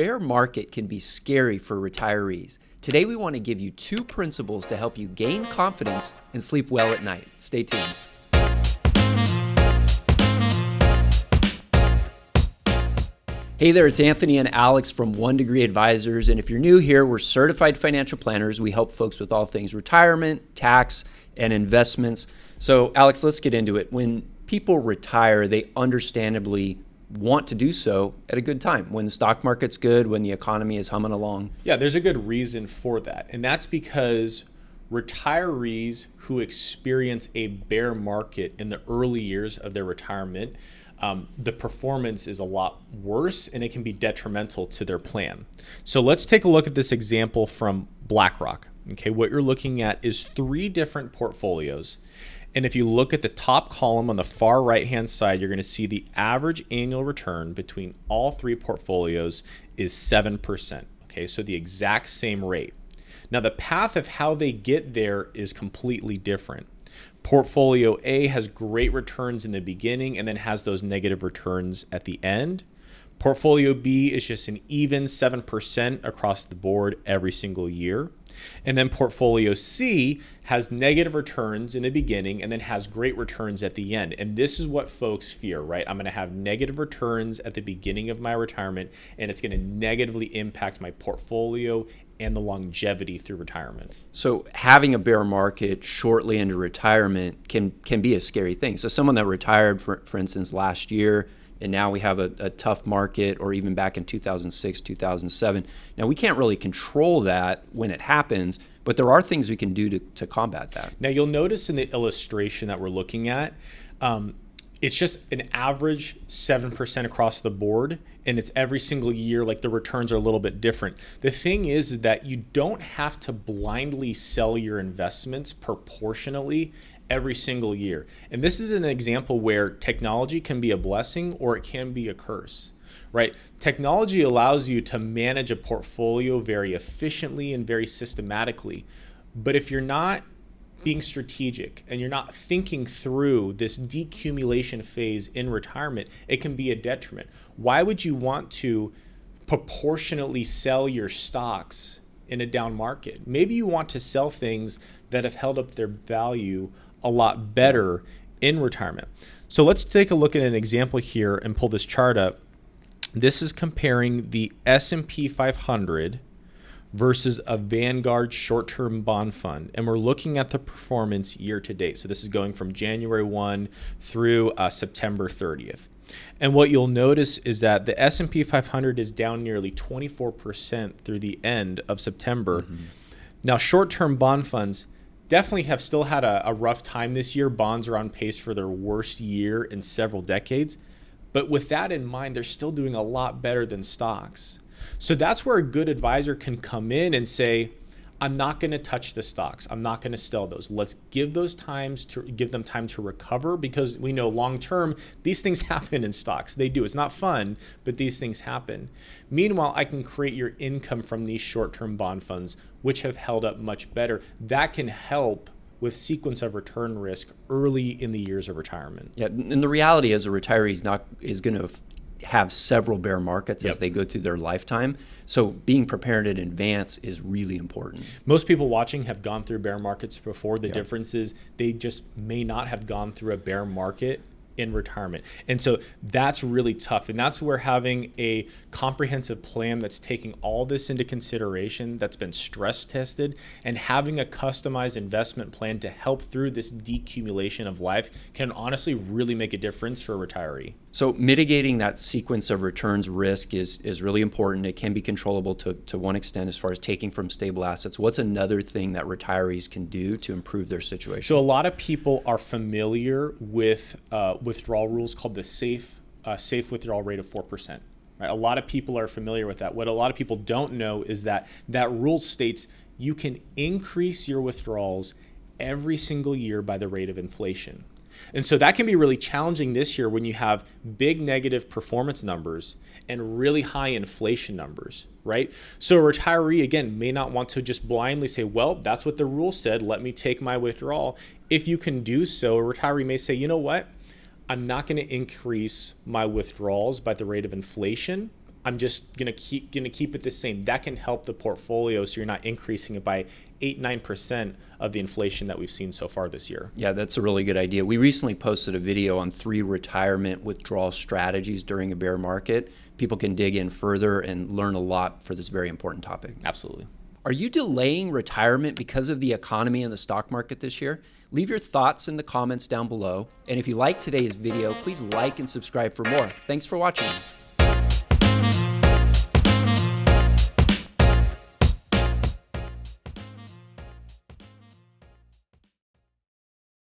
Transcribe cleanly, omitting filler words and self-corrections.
bear market can be scary for retirees. Today we want to give you 2 principles to help you gain confidence and sleep well at night. Stay tuned. Hey there, it's Anthony and Alex from 1 Degree Advisors. And if you're new here, we're certified financial planners. We help folks with all things retirement, tax, and investments. So Alex, let's get into it. When people retire, they understandably want to do so at a good time, when the stock market's good, when the economy is humming along. Yeah, there's a good reason for that. And that's because retirees who experience a bear market in the early years of their retirement, the performance is a lot worse and it can be detrimental to their plan. So let's take a look at this example from BlackRock. Okay, what you're looking at is 3 different portfolios. And if you look at the top column on the far right-hand side, you're going to see the average annual return between all 3 portfolios is 7%. Okay, so the exact same rate. Now, the path of how they get there is completely different. Portfolio A has great returns in the beginning and then has those negative returns at the end. Portfolio B is just an even 7% across the board every single year. And then portfolio C has negative returns in the beginning and then has great returns at the end. And this is what folks fear, right? I'm going to have negative returns at the beginning of my retirement, and it's going to negatively impact my portfolio and the longevity through retirement. So having a bear market shortly into retirement can be a scary thing. So someone that retired, for instance, last year, and now we have a tough market, or even back in 2006, 2007. Now, we can't really control that when it happens, but there are things we can do to combat that. Now, you'll notice in the illustration that we're looking at, it's just an average 7% across the board, and it's every single year, like the returns are a little bit different. The thing is that you don't have to blindly sell your investments proportionally every single year. And this is an example where technology can be a blessing or it can be a curse, right? Technology allows you to manage a portfolio very efficiently and very systematically. But if you're not being strategic and you're not thinking through this decumulation phase in retirement, it can be a detriment. Why would you want to proportionately sell your stocks in a down market? Maybe you want to sell things that have held up their value a lot better in retirement. So let's take a look at an example here and pull this chart up. This is comparing the S&P 500 versus a Vanguard short-term bond fund. And we're looking at the performance year to date. So this is going from January 1 through September 30th. And what you'll notice is that the S&P 500 is down nearly 24% through the end of September. Mm-hmm. Now, short-term bond funds definitely have still had a rough time this year. Bonds are on pace for their worst year in several decades. But with that in mind, they're still doing a lot better than stocks. So that's where a good advisor can come in and say, I'm not going to touch the stocks. I'm not going to sell those. Let's give them time to recover, because we know long term these things happen in stocks. They do. It's not fun, but these things happen. Meanwhile, I can create your income from these short-term bond funds, which have held up much better. That can help with sequence of return risk early in the years of retirement. Yeah, and the reality is a retiree is going to have several bear markets as they go through their lifetime. So being prepared in advance is really important. Most people watching have gone through bear markets before. The difference is they just may not have gone through a bear market in retirement. And so that's really tough. And that's where having a comprehensive plan that's taking all this into consideration, that's been stress tested, and having a customized investment plan to help through this decumulation of life can honestly really make a difference for a retiree. So mitigating that sequence of returns risk is really important. It can be controllable to one extent as far as taking from stable assets. What's another thing that retirees can do to improve their situation? So a lot of people are familiar with withdrawal rules called the safe withdrawal rate of 4%. Right? A lot of people are familiar with that. What a lot of people don't know is that rule states you can increase your withdrawals every single year by the rate of inflation. And so that can be really challenging this year when you have big negative performance numbers and really high inflation numbers, right? So a retiree, again, may not want to just blindly say, well, that's what the rule said, let me take my withdrawal. If you can do so, a retiree may say, you know what? I'm not going to increase my withdrawals by the rate of inflation, I'm just gonna keep it the same. That can help the portfolio, so you're not increasing it by 8-9% of the inflation that we've seen so far this year. Yeah, that's a really good idea. We recently posted a video on 3 retirement withdrawal strategies during a bear market. People can dig in further and learn a lot for this very important topic. Absolutely. Are you delaying retirement because of the economy and the stock market this year? Leave your thoughts in the comments down below. And if you like today's video, please like and subscribe for more. Thanks for watching.